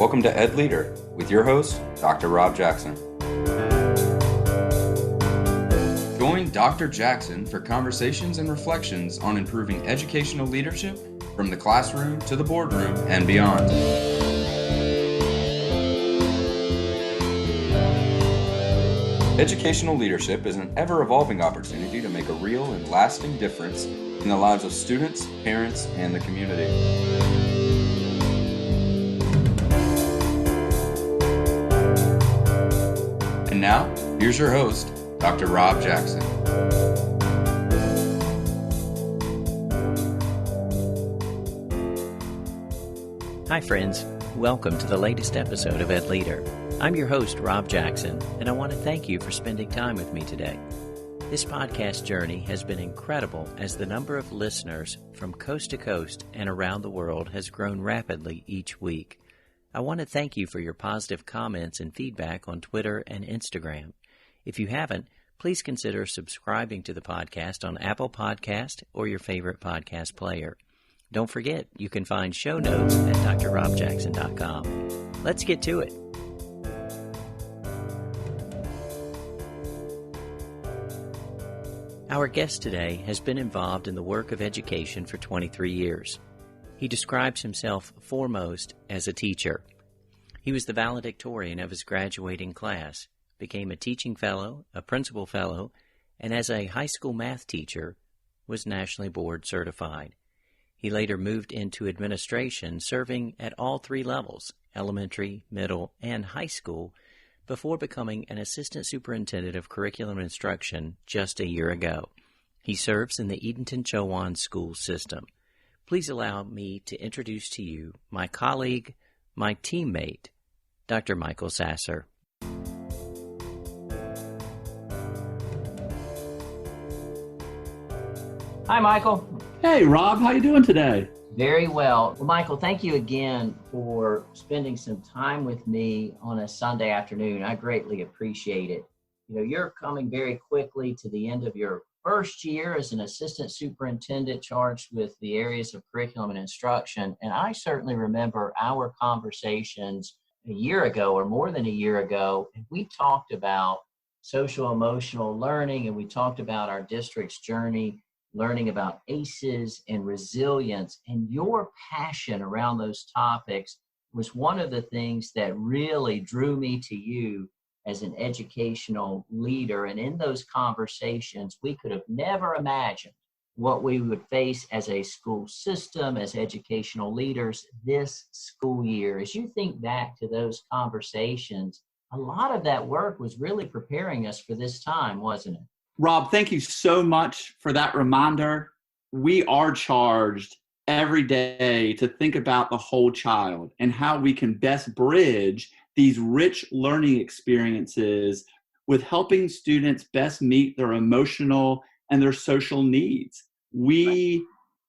Welcome to EdLeader with your host, Dr. Rob Jackson. Join Dr. Jackson for conversations and reflections on improving educational leadership from the classroom to the boardroom and beyond. Educational leadership is an ever-evolving opportunity to make a real and lasting difference in the lives of students, parents, and the community. And now, here's your host, Dr. Rob Jackson. Hi friends, welcome to the latest episode of EdLeader. I'm your host, Rob Jackson, and I want to thank you for spending time with me today. This podcast journey has been incredible as the number of listeners from coast to coast and around the world has grown rapidly each week. I want to thank you for your positive comments and feedback on Twitter and Instagram. If you haven't, please consider subscribing to the podcast on Apple Podcast or your favorite podcast player. Don't forget, you can find show notes at drrobjackson.com. Let's get to it. Our guest today has been involved in the work of education for 23 years. He describes himself foremost as a teacher. He was the valedictorian of his graduating class, became a teaching fellow, a principal fellow, and as a high school math teacher, was nationally board certified. He later moved into administration, serving at all three levels, elementary, middle, and high school, before becoming an assistant superintendent of curriculum instruction just a year ago. He serves in the Edenton-Chowan Schools system. Please allow me to introduce to you my colleague, my teammate, Dr. Michael Sasscer. Hi, Michael. Hey, Rob. How you doing today? Very well. Well, Michael, thank you again for spending some time with me on a Sunday afternoon. I greatly appreciate it. You know, you're coming very quickly to the end of your first year as an assistant superintendent charged with the areas of curriculum and instruction. And I certainly remember our conversations a year ago or more than a year ago. And we talked about social emotional learning, and we talked about our district's journey, learning about ACEs and resilience. And your passion around those topics was one of the things that really drew me to you as an educational leader. And in those conversations, we could have never imagined what we would face as a school system, as educational leaders this school year. As you think back to those conversations, a lot of that work was really preparing us for this time, wasn't it? Rob, thank you so much for that reminder. We are charged every day to think about the whole child and how we can best bridge these rich learning experiences with helping students best meet their emotional and their social needs. We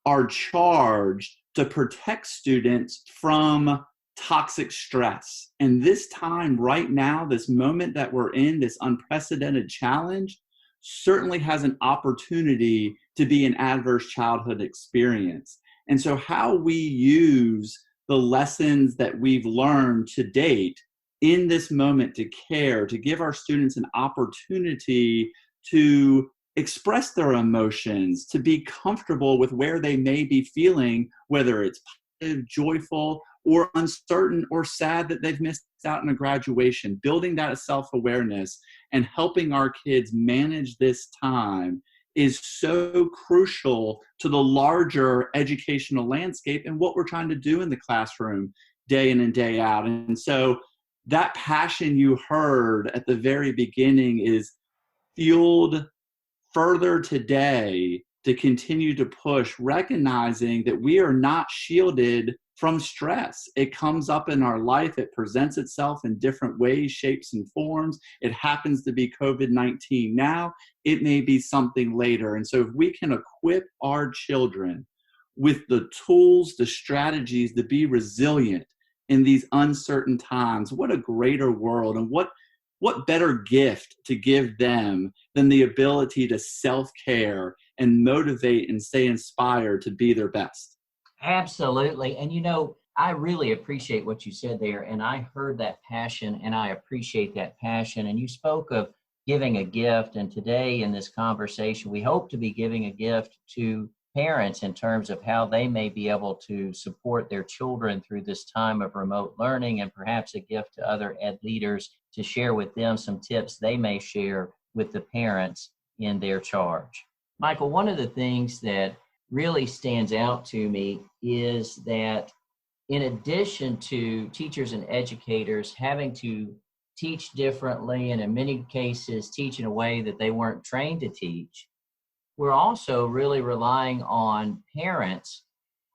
are charged to protect students from toxic stress. And this time right now, this moment that we're in, this unprecedented challenge, certainly has an opportunity to be an adverse childhood experience. And so how we use the lessons that we've learned to date in this moment to care, to give our students an opportunity to express their emotions, to be comfortable with where they may be feeling, whether it's positive, joyful, or uncertain or sad that they've missed out on a graduation, building that self-awareness and helping our kids manage this time is so crucial to the larger educational landscape and what we're trying to do in the classroom day in and day out. And so that passion you heard at the very beginning is fueled further today to continue to push, recognizing that we are not shielded from stress. It comes up in our life. It presents itself in different ways, shapes, and forms. It happens to be COVID-19 now. It may be something later. And so if we can equip our children with the tools, the strategies to be resilient in these uncertain times, what a greater world, and what better gift to give them than the ability to self-care and motivate and stay inspired to be their best. Absolutely. And you know, I really appreciate what you said there, and I heard that passion, and I appreciate that passion. And you spoke of giving a gift, and today in this conversation, we hope to be giving a gift to parents in terms of how they may be able to support their children through this time of remote learning, and perhaps a gift to other ed leaders to share with them some tips they may share with the parents in their charge. Michael, one of the things that really stands out to me is that in addition to teachers and educators having to teach differently, and in many cases teach in a way that they weren't trained to teach, we're also really relying on parents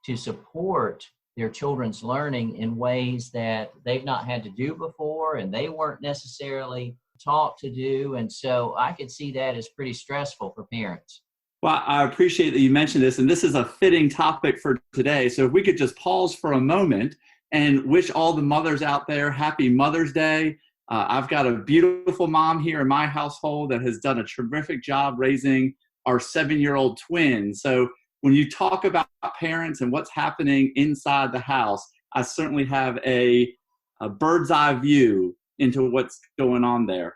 to support their children's learning in ways that they've not had to do before and they weren't necessarily taught to do. And so I could see that as pretty stressful for parents. Well, I appreciate that you mentioned this, and this is a fitting topic for today. So if we could just pause for a moment and wish all the mothers out there happy Mother's Day. I've got a beautiful mom here in my household that has done a terrific job raising our 7-year-old twins. So when you talk about parents and what's happening inside the house, I certainly have a bird's eye view into what's going on there.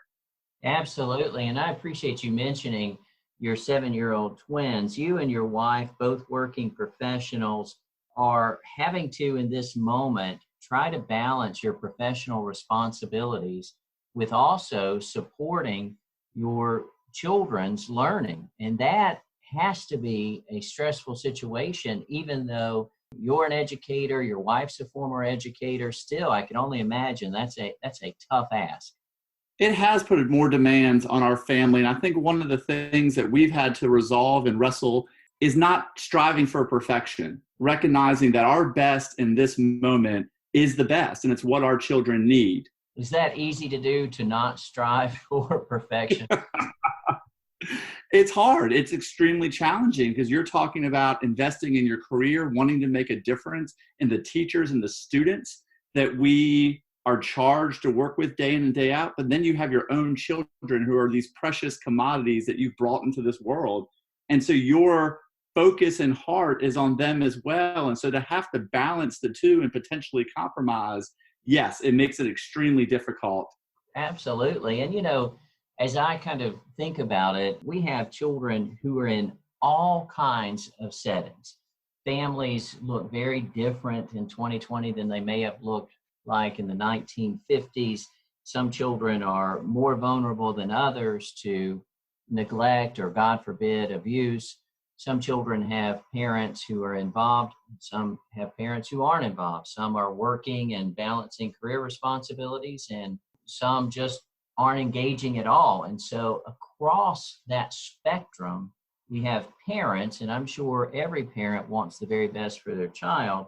Absolutely. And I appreciate you mentioning your 7-year-old twins. You and your wife, both working professionals, are having to, in this moment, try to balance your professional responsibilities with also supporting your children's learning. And that has to be a stressful situation, even though you're an educator, your wife's a former educator. Still, I can only imagine that's a tough ask. It has put more demands on our family. And I think one of the things that we've had to resolve and wrestle is not striving for perfection, recognizing that our best in this moment is the best, and it's what our children need. Is that easy to do, to not strive for perfection? It's hard. It's extremely challenging because you're talking about investing in your career, wanting to make a difference in the teachers and the students that we are charged to work with day in and day out. But then you have your own children who are these precious commodities that you've brought into this world. And so your focus and heart is on them as well. And so to have to balance the two and potentially compromise, yes, it makes it extremely difficult. Absolutely. And, as I kind of think about it, we have children who are in all kinds of settings. Families look very different in 2020 than they may have looked like in the 1950s. Some children are more vulnerable than others to neglect or, God forbid, abuse. Some children have parents who are involved. Some have parents who aren't involved. Some are working and balancing career responsibilities, and some just aren't engaging at all. And so across that spectrum, we have parents, and I'm sure every parent wants the very best for their child,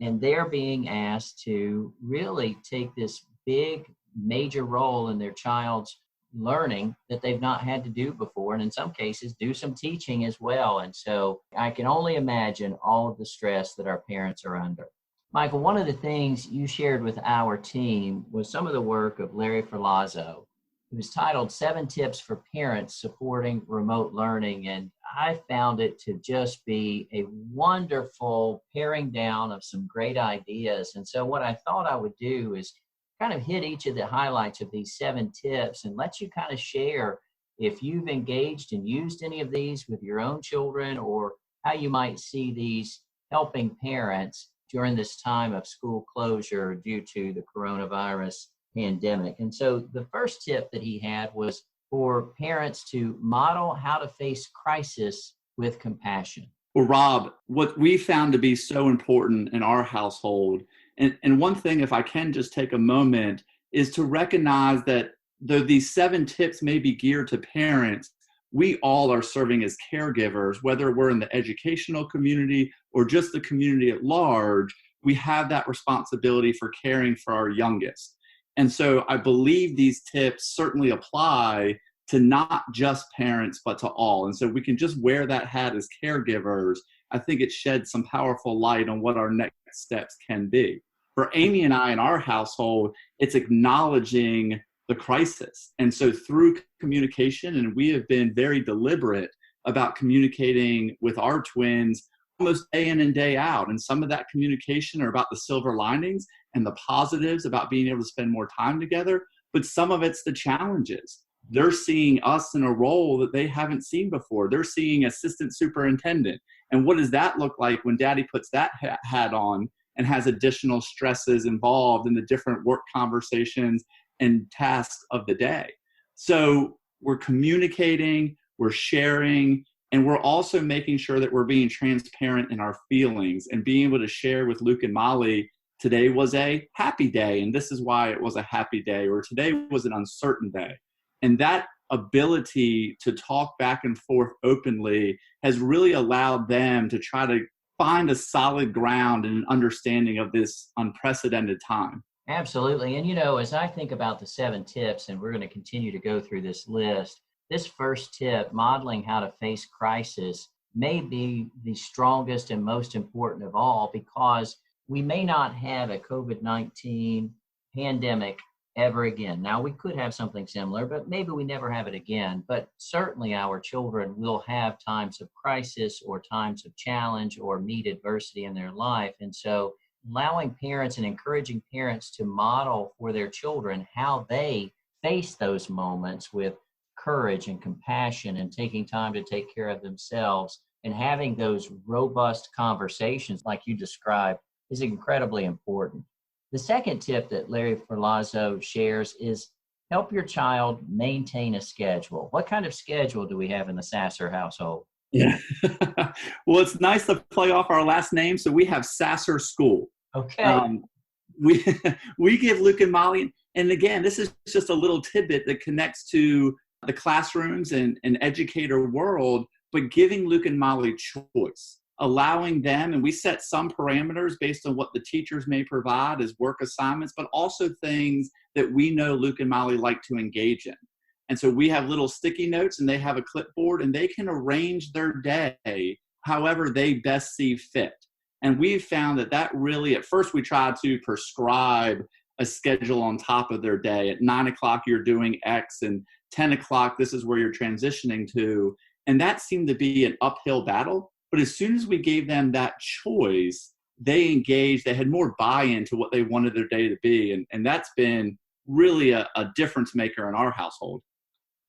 and they're being asked to really take this big, major role in their child's learning that they've not had to do before, and in some cases do some teaching as well. And so I can only imagine all of the stress that our parents are under. Michael, one of the things you shared with our team was some of the work of Larry Ferlazzo. It was titled 7 Tips for Parents Supporting Remote Learning, and I found it to just be a wonderful paring down of some great ideas. And so what I thought I would do is kind of hit each of the highlights of these 7 tips and let you kind of share if you've engaged and used any of these with your own children, or how you might see these helping parents during this time of school closure due to the coronavirus pandemic. And so the first tip that he had was for parents to model how to face crisis with compassion. Well, Rob, what we found to be so important in our household, and one thing, if I can just take a moment, is to recognize that though these 7 tips may be geared to parents, we all are serving as caregivers, whether we're in the educational community or just the community at large. We have that responsibility for caring for our youngest. And so I believe these tips certainly apply to not just parents, but to all. And so we can just wear that hat as caregivers. I think it sheds some powerful light on what our next steps can be. For Amy and I in our household, it's acknowledging the crisis. And so through communication, and we have been very deliberate about communicating with our twins almost day in and day out. And some of that communication are about the silver linings and the positives about being able to spend more time together. But some of it's the challenges. They're seeing us in a role that they haven't seen before. They're seeing assistant superintendent. And what does that look like when daddy puts that hat on and has additional stresses involved in the different work conversations and tasks of the day? So we're communicating, we're sharing, and we're also making sure that we're being transparent in our feelings and being able to share with Luke and Molly, today was a happy day, and this is why it was a happy day, or today was an uncertain day. And that ability to talk back and forth openly has really allowed them to try to find a solid ground and an understanding of this unprecedented time. Absolutely. And, as I think about the 7 tips, and we're going to continue to go through this list, this first tip, modeling how to face crisis, may be the strongest and most important of all, because we may not have a COVID-19 pandemic ever again. Now, we could have something similar, but maybe we never have it again. But certainly our children will have times of crisis or times of challenge or meet adversity in their life. And so allowing parents and encouraging parents to model for their children how they face those moments with courage and compassion and taking time to take care of themselves and having those robust conversations like you described is incredibly important. The second tip that Larry Ferlazzo shares is help your child maintain a schedule. What kind of schedule do we have in the Sasscer household? Yeah. Well, it's nice to play off our last name. So we have Sasscer School. Okay. We give Luke and Molly, and again, this is just a little tidbit that connects to the classrooms and educator world, but giving Luke and Molly choice, allowing them, and we set some parameters based on what the teachers may provide as work assignments, but also things that we know Luke and Molly like to engage in. And so we have little sticky notes and they have a clipboard and they can arrange their day however they best see fit. And we've found that really, at first we tried to prescribe a schedule on top of their day. At 9 o'clock, you're doing X, and 10 o'clock, this is where you're transitioning to. And that seemed to be an uphill battle. But as soon as we gave them that choice, they engaged, they had more buy-in to what they wanted their day to be. And that's been really a difference maker in our household.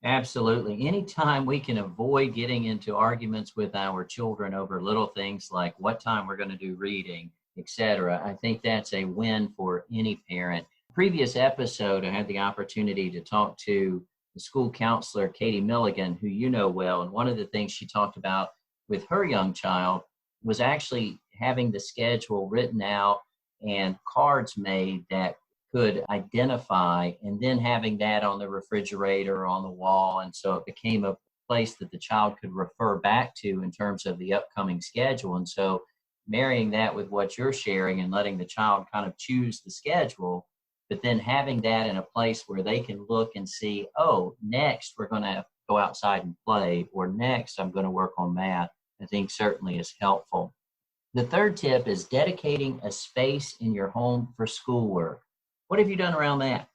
Absolutely. Anytime we can avoid getting into arguments with our children over little things like what time we're going to do reading, etc., I think that's a win for any parent. Previous episode, I had the opportunity to talk to the school counselor, Katie Milligan, who you know well. And one of the things she talked about with her young child was actually having the schedule written out and cards made that could identify, and then having that on the refrigerator or on the wall. And so it became a place that the child could refer back to in terms of the upcoming schedule. And so marrying that with what you're sharing and letting the child kind of choose the schedule, but then having that in a place where they can look and see, oh, next we're going to go outside and play, or next I'm going to work on math, I think certainly is helpful. The third tip is dedicating a space in your home for schoolwork. What have you done around that?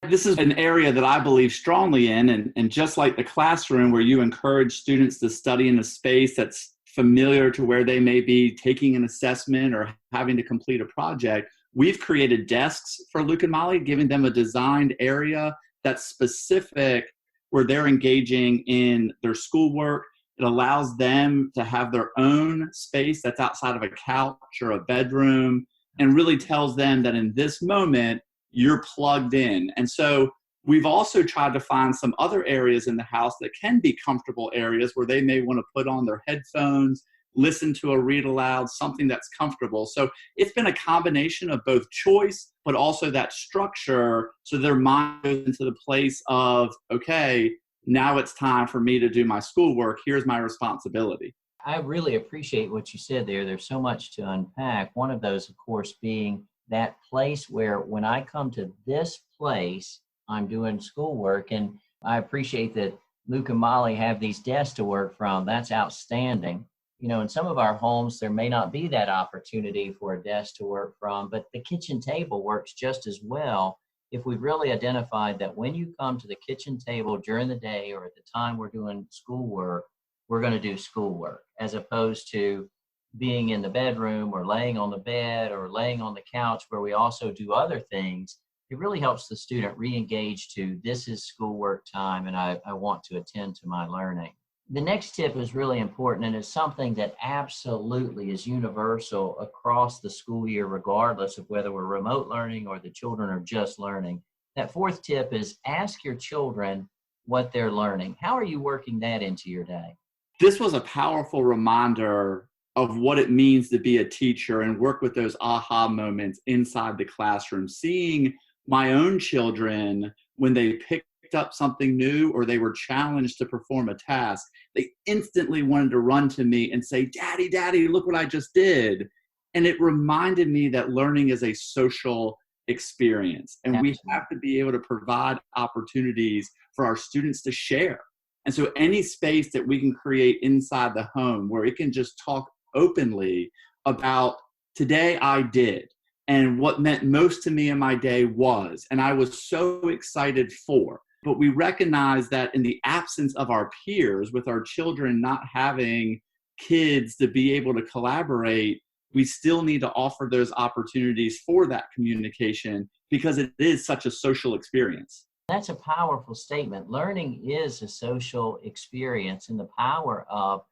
This is an area that I believe strongly in, and just like the classroom where you encourage students to study in a space that's familiar to where they may be taking an assessment or having to complete a project, we've created desks for Luke and Molly, giving them a designed area that's specific where they're engaging in their schoolwork. It allows them to have their own space that's outside of a couch or a bedroom, and really tells them that in this moment, you're plugged in. And so we've also tried to find some other areas in the house that can be comfortable areas where they may want to put on their headphones, listen to a read aloud, something that's comfortable. So it's been a combination of both choice, but also that structure, so their mind goes into the place of, okay, now it's time for me to do my schoolwork. Here's my responsibility. I really appreciate what you said there. There's so much to unpack. One of those, of course, being that place where when I come to this place, I'm doing schoolwork. And I appreciate that Luke and Molly have these desks to work from. That's outstanding. In some of our homes, there may not be that opportunity for a desk to work from, but the kitchen table works just as well if we've really identified that when you come to the kitchen table during the day or at the time we're doing schoolwork, we're going to do schoolwork, as opposed to being in the bedroom or laying on the bed or laying on the couch where we also do other things, it really helps the student re-engage to this is schoolwork time and I want to attend to my learning. The next tip is really important and is something that absolutely is universal across the school year, regardless of whether we're remote learning or the children are just learning. That fourth tip is ask your children what they're learning. How are you working that into your day? This was a powerful reminder of what it means to be a teacher and work with those aha moments inside the classroom. Seeing my own children, when they picked up something new or they were challenged to perform a task, they instantly wanted to run to me and say, "Daddy, Daddy, look what I just did." And it reminded me that learning is a social experience, and we have to be able to provide opportunities for our students to share. And so any space that we can create inside the home where it can just talk openly about today I did and what meant most to me in my day was, and I was so excited for. But we recognize that in the absence of our peers, with our children not having kids to be able to collaborate, we still need to offer those opportunities for that communication because it is such a social experience. That's a powerful statement. Learning is a social experience, and the power of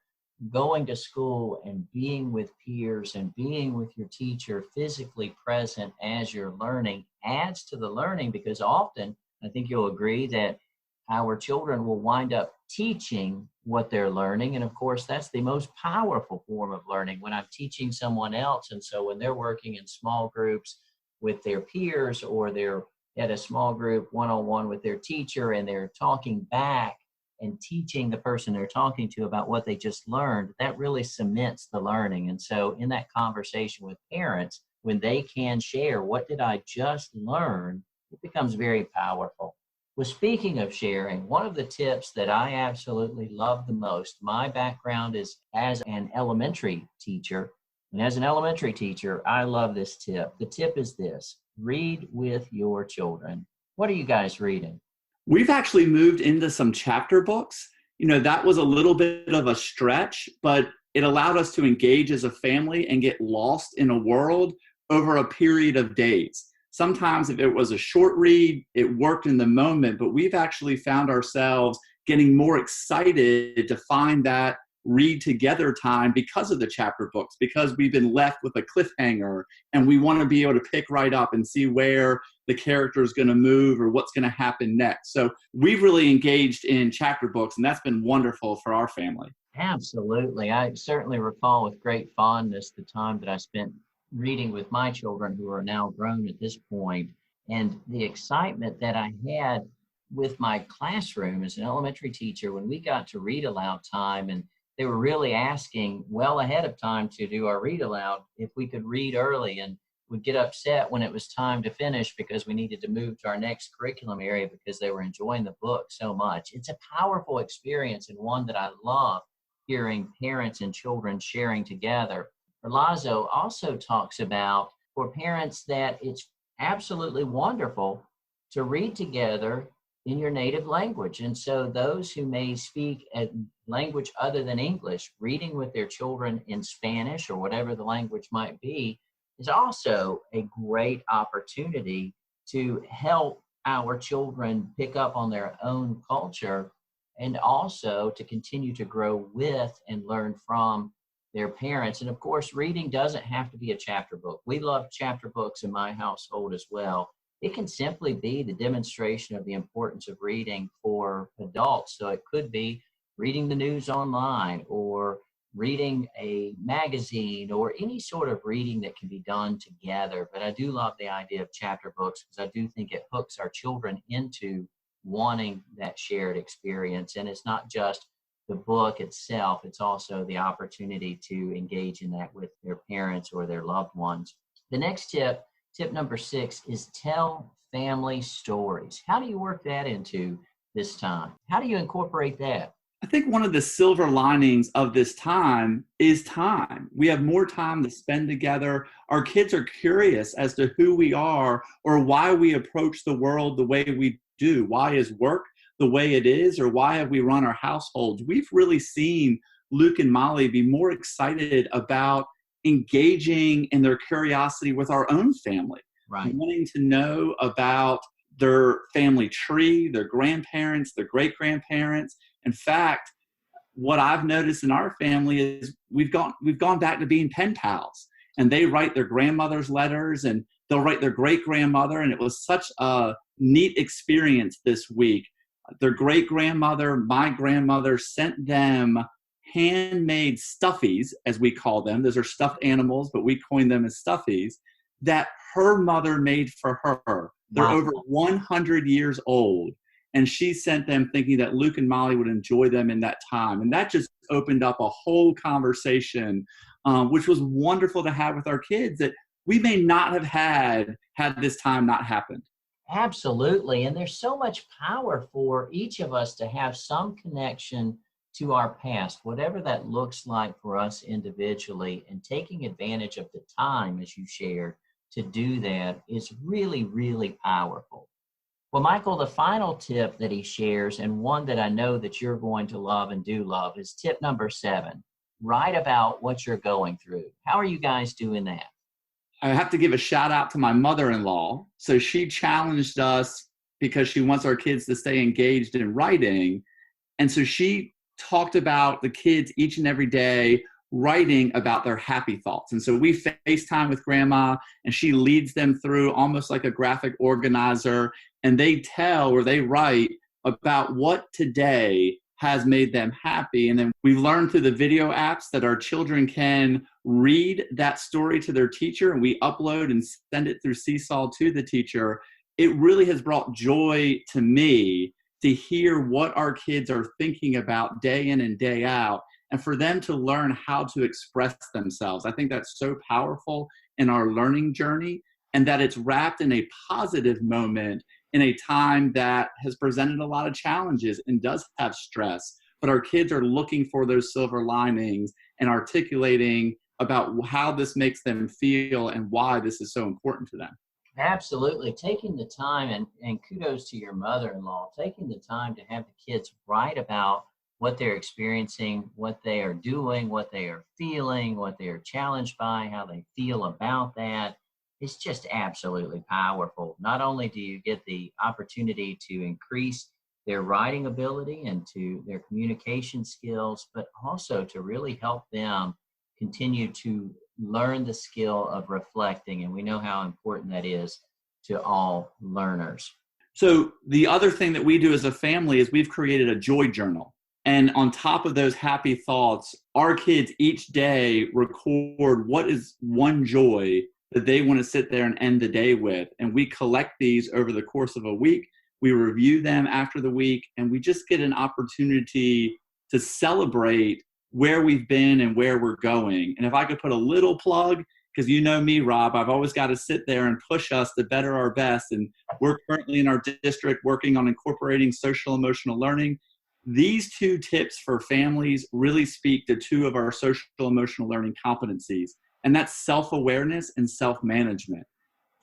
going to school and being with peers and being with your teacher physically present as you're learning adds to the learning, because often, I think you'll agree, that our children will wind up teaching what they're learning. And of course, that's the most powerful form of learning, when I'm teaching someone else. And so when they're working in small groups with their peers, or they're at a small group one-on-one with their teacher and they're talking back and teaching the person they're talking to about what they just learned, that really cements the learning. And so in that conversation with parents, when they can share, what did I just learn, it becomes very powerful. Well, speaking of sharing, one of the tips that I absolutely love the most, my background is as an elementary teacher. And as an elementary teacher, I love this tip. The tip is this: read with your children. What are you guys reading? We've actually moved into some chapter books. That was a little bit of a stretch, but it allowed us to engage as a family and get lost in a world over a period of days. Sometimes if it was a short read, it worked in the moment, but we've actually found ourselves getting more excited to find that read together time because of the chapter books, because we've been left with a cliffhanger and we want to be able to pick right up and see where the character is going to move or what's going to happen next. So we've really engaged in chapter books, and that's been wonderful for our family. Absolutely. I certainly recall with great fondness the time that I spent reading with my children, who are now grown at this point, and the excitement that I had with my classroom as an elementary teacher when we got to read aloud time. And they were really asking well ahead of time to do our read aloud if we could read early, and would get upset when it was time to finish because we needed to move to our next curriculum area because they were enjoying the book so much. It's a powerful experience, and one that I love hearing parents and children sharing together. Ferlazzo also talks about, for parents, that it's absolutely wonderful to read together in your native language. And so those who may speak a language other than English, reading with their children in Spanish or whatever the language might be, is also a great opportunity to help our children pick up on their own culture, and also to continue to grow with and learn from their parents. And of course, reading doesn't have to be a chapter book. We love chapter books in my household as well. It can simply be the demonstration of the importance of reading for adults. So it could be reading the news online, or reading a magazine, or any sort of reading that can be done together. But I do love the idea of chapter books, because I do think it hooks our children into wanting that shared experience. And it's not just the book itself, it's also the opportunity to engage in that with their parents or their loved ones. The next tip number 6, is tell family stories. How do you work that into this time? How do you incorporate that? I think one of the silver linings of this time is time. We have more time to spend together. Our kids are curious as to who we are or why we approach the world the way we do. Why is work the way it is, or why have we run our households? We've really seen Luke and Molly be more excited about engaging in their curiosity with our own family, Right. wanting to know about their family tree, their grandparents, their great-grandparents. In fact, what I've noticed in our family is we've gone back to being pen pals, and they write their grandmother's letters and they'll write their great-grandmother. And it was such a neat experience this week. Their great-grandmother, my grandmother, sent them handmade stuffies, as we call them. Those are stuffed animals, but we coined them as stuffies, that her mother made for her. They're Wow. over 100 years old. And she sent them thinking that Luke and Molly would enjoy them in that time. And that just opened up a whole conversation, which was wonderful to have with our kids that we may not have had this time not happened. Absolutely. And there's so much power for each of us to have some connection to our past, whatever that looks like for us individually, and taking advantage of the time, as you shared, to do that is really, really powerful. Well, Michael, the final tip that he shares, and one that I know that you're going to love and do love, is tip number 7. Write about what you're going through. How are you guys doing that? I have to give a shout out to my mother-in-law. So she challenged us because she wants our kids to stay engaged in writing. And so she talked about the kids each and every day writing about their happy thoughts. And so we FaceTime with grandma, and she leads them through almost like a graphic organizer, and they tell or they write about what today has made them happy. And then we learned through the video apps that our children can read that story to their teacher, and we upload and send it through Seesaw to the teacher. It really has brought joy to me to hear what our kids are thinking about day in and day out, and for them to learn how to express themselves. I think that's so powerful in our learning journey, and that it's wrapped in a positive moment in a time that has presented a lot of challenges and does have stress. But our kids are looking for those silver linings and articulating about how this makes them feel and why this is so important to them. Absolutely. Taking the time, and kudos to your mother-in-law, taking the time to have the kids write about what they're experiencing, what they are doing, what they are feeling, what they are challenged by, how they feel about that. It's just absolutely powerful. Not only do you get the opportunity to increase their writing ability and to their communication skills, but also to really help them continue to learn the skill of reflecting. And we know how important that is to all learners. So the other thing that we do as a family is we've created a joy journal. And on top of those happy thoughts, our kids each day record what is one joy that they want to sit there and end the day with. And we collect these over the course of a week. We review them after the week, and we just get an opportunity to celebrate where we've been and where we're going. And if I could put a little plug, because you know me, Rob, I've always got to sit there and push us to better our best. And we're currently in our district working on incorporating social emotional learning. These 2 tips for families really speak to 2 of our social emotional learning competencies, and that's self-awareness and self-management.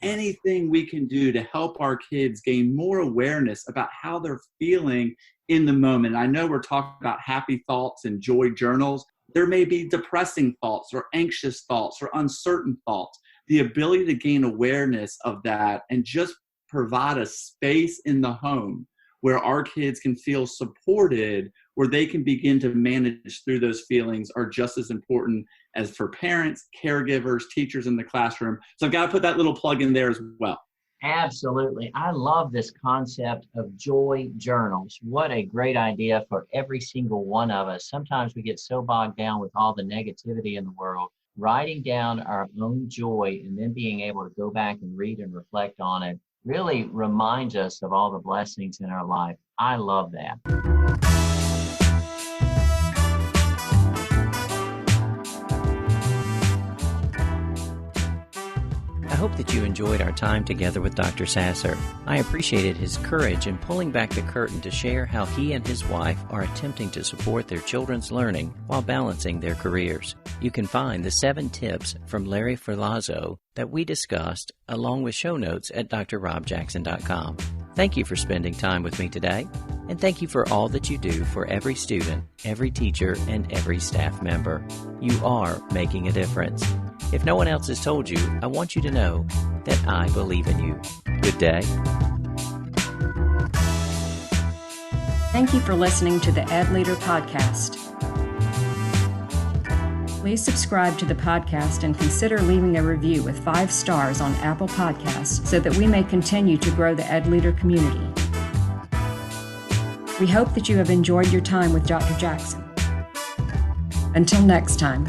Anything we can do to help our kids gain more awareness about how they're feeling in the moment. I know we're talking about happy thoughts and joy journals. There may be depressing thoughts or anxious thoughts or uncertain thoughts. The ability to gain awareness of that and just provide a space in the home where our kids can feel supported, where they can begin to manage through those feelings, are just as important as for parents, caregivers, teachers in the classroom. So I've got to put that little plug in there as well. Absolutely. I love this concept of joy journals. What a great idea for every single one of us. Sometimes we get so bogged down with all the negativity in the world. Writing down our own joy and then being able to go back and read and reflect on it really reminds us of all the blessings in our life. I love that. I hope that you enjoyed our time together with Dr. Sasscer. I appreciated his courage in pulling back the curtain to share how he and his wife are attempting to support their children's learning while balancing their careers. You can find the 7 tips from Larry Ferlazzo that we discussed along with show notes at drrobjackson.com. Thank you for spending time with me today. And thank you for all that you do for every student, every teacher, and every staff member. You are making a difference. If no one else has told you, I want you to know that I believe in you. Good day. Thank you for listening to the EdLeader podcast. Please subscribe to the podcast and consider leaving a review with 5 stars on Apple Podcasts so that we may continue to grow the EdLeader community. We hope that you have enjoyed your time with Dr. Jackson. Until next time.